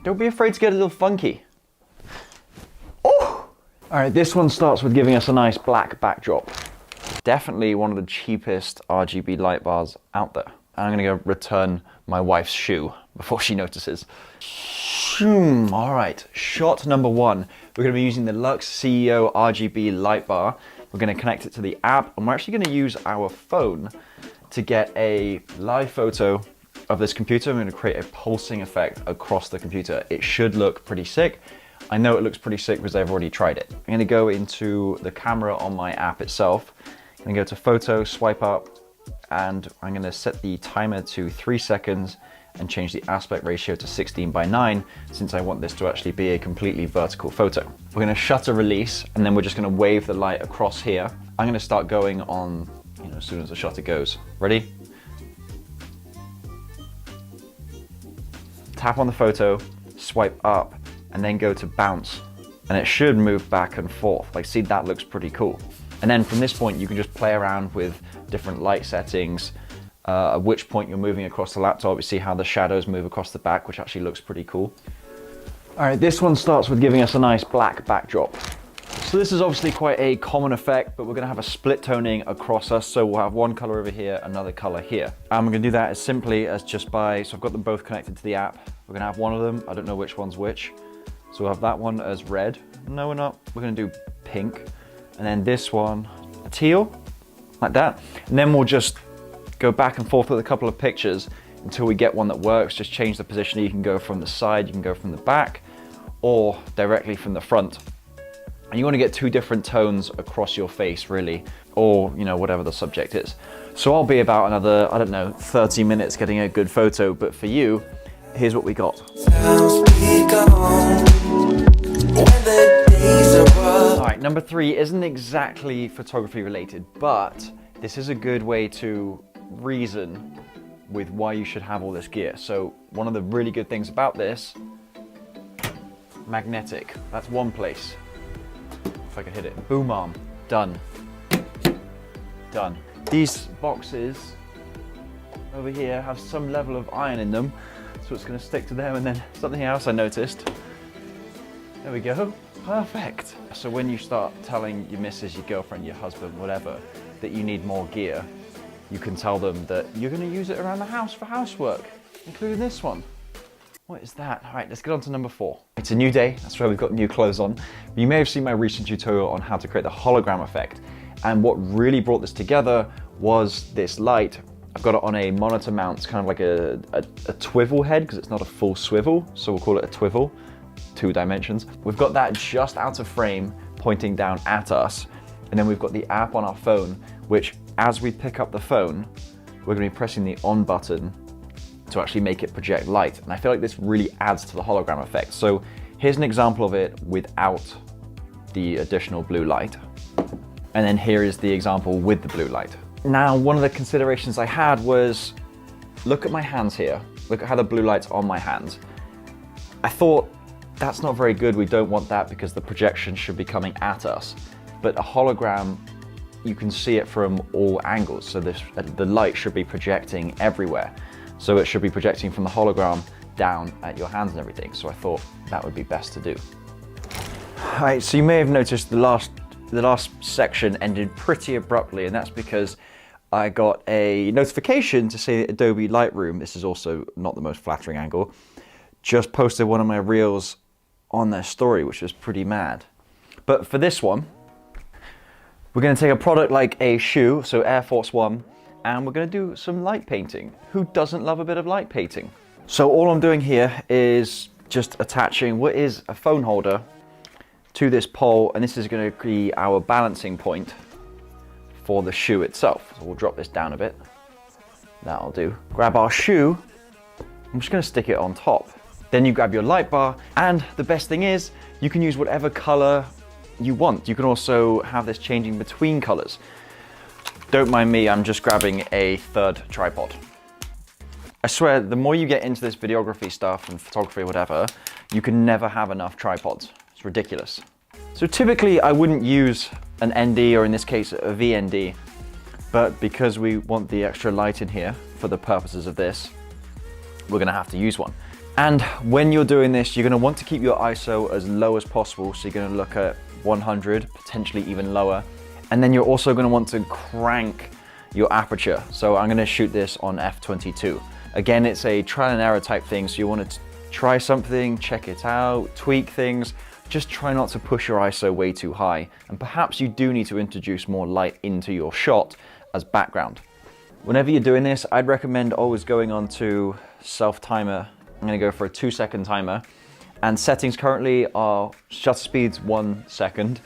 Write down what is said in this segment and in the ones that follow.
Don't be afraid to get a little funky. Oh! All right, this one starts with giving us a nice black backdrop. Definitely one of the cheapest RGB light bars out there. And I'm gonna go return my wife's shoe before she notices. All right, shot number one. We're gonna be using the LUXCEO RGB light bar. We're gonna connect it to the app, and we're actually gonna use our phone to get a live photo of this computer. I'm gonna create a pulsing effect across the computer. It should look pretty sick. I know it looks pretty sick because I've already tried it. I'm gonna go into the camera on my app itself. I'm gonna go to photo, swipe up, and I'm gonna set the timer to 3 seconds and change the aspect ratio to 16:9 since I want this to actually be a completely vertical photo. We're gonna shutter release, and then we're just gonna wave the light across here. I'm gonna start going on, as soon as the shutter goes. Ready? Tap on the photo, swipe up, and then go to bounce. And it should move back and forth. Like, see, that looks pretty cool. And then from this point, you can just play around with different light settings, at which point you're moving across the laptop. You see how the shadows move across the back, which actually looks pretty cool. All right, this one starts with giving us a nice black backdrop. So this is obviously quite a common effect, but we're gonna have a split toning across us. So we'll have one color over here, another color here. And we're gonna do that as simply as just by, so I've got them both connected to the app. We're gonna have one of them, I don't know which one's which. So we'll have that one as red. No, we're not. We're gonna do pink. And then this one, a teal, like that. And then we'll just go back and forth with a couple of pictures until we get one that works. Just change the position. You can go from the side, you can go from the back, or directly from the front. And you want to get 2 different tones across your face, really, or whatever the subject is. So I'll be about another, I don't know, 30 minutes getting a good photo, but for you, here's what we got. All right, number 3 isn't exactly photography related, but this is a good way to reason with why you should have all this gear. So one of the really good things about this, magnetic, that's one place. If I could hit it, boom arm, done, done. These boxes over here have some level of iron in them, so it's gonna stick to them. And then something else I noticed, there we go, perfect. So when you start telling your missus, your girlfriend, your husband, whatever, that you need more gear, you can tell them that you're gonna use it around the house for housework, including this one. What is that? All right, let's get on to number 4. It's a new day, that's why we've got new clothes on. You may have seen my recent tutorial on how to create the hologram effect. And what really brought this together was this light. I've got it on a monitor mount. It's kind of like a twivel head, because it's not a full swivel, so we'll call it a twivel, 2 dimensions. We've got that just out of frame, pointing down at us. And then we've got the app on our phone, which as we pick up the phone, we're gonna be pressing the on button to actually make it project light. And I feel like this really adds to the hologram effect. So here's an example of it without the additional blue light. And then here is the example with the blue light. Now, one of the considerations I had was, look at my hands here. Look at how the blue light's on my hands. I thought, that's not very good. We don't want that because the projection should be coming at us. But a hologram, you can see it from all angles. So the light should be projecting everywhere. So it should be projecting from the hologram down at your hands and everything. So I thought that would be best to do. All right, so you may have noticed the last section ended pretty abruptly, and that's because I got a notification to say that Adobe Lightroom, this is also not the most flattering angle, just posted one of my reels on their story, which was pretty mad. But for this one, we're gonna take a product like a shoe, so Air Force One, and we're gonna do some light painting. Who doesn't love a bit of light painting? So all I'm doing here is just attaching what is a phone holder to this pole, and this is gonna be our balancing point for the shoe itself. So we'll drop this down a bit. That'll do. Grab our shoe, I'm just gonna stick it on top. Then you grab your light bar, and the best thing is, you can use whatever color you want. You can also have this changing between colors. Don't mind me, I'm just grabbing a 3rd tripod. I swear, the more you get into this videography stuff and photography or whatever, you can never have enough tripods. It's ridiculous. So typically I wouldn't use an ND, or in this case a VND, but because we want the extra light in here for the purposes of this, we're gonna have to use one. And when you're doing this, you're gonna want to keep your ISO as low as possible. So you're gonna look at 100, potentially even lower. And then you're also gonna want to crank your aperture. So I'm gonna shoot this on f/22. Again, it's a trial and error type thing. So you wanna try something, check it out, tweak things. Just try not to push your ISO way too high. And perhaps you do need to introduce more light into your shot as background. Whenever you're doing this, I'd recommend always going on to self-timer. I'm gonna go for a 2-second timer. And settings currently are shutter speeds 1 second.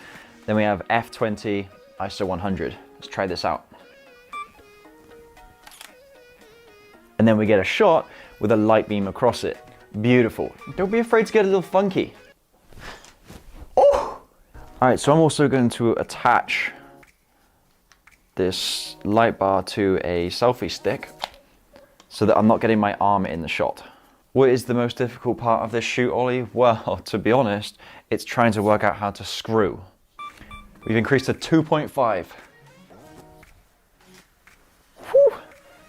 Then we have f/20, ISO 100. Let's try this out. And then we get a shot with a light beam across it. Beautiful. Don't be afraid to get a little funky. Oh! All right, so I'm also going to attach this light bar to a selfie stick so that I'm not getting my arm in the shot. What is the most difficult part of this shoot, Ollie? Well, to be honest, it's trying to work out how to screw. We've increased to 2.5. Whew.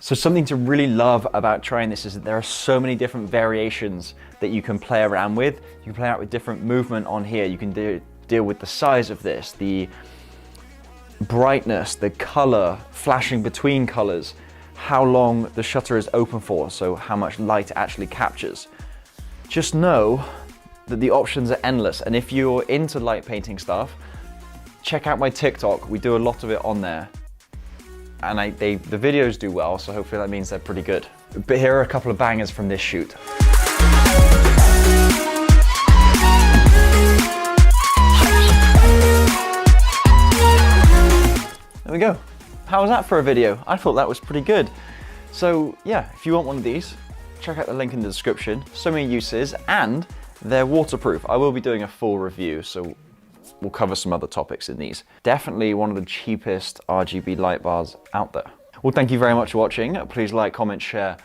So something to really love about trying this is that there are so many different variations that you can play around with. You can play out with different movement on here. You can deal with the size of this, the brightness, the color, flashing between colors, how long the shutter is open for, so how much light it actually captures. Just know that the options are endless, and if you're into light painting stuff, check out my TikTok. We do a lot of it on there, and the videos do well, so hopefully that means they're pretty good. But here are a couple of bangers from this shoot. There we go. How was that for a video? I thought that was pretty good. So yeah, if you want one of these, check out the link in the description. So many uses, and they're waterproof. I will be doing a full review, so we'll cover some other topics in these. Definitely one of the cheapest RGB light bars out there. Well, thank you very much for watching. Please like, comment, share,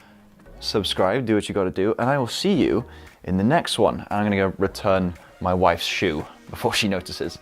subscribe, do what you gotta do, and I will see you in the next one. I'm gonna go return my wife's shoe before she notices.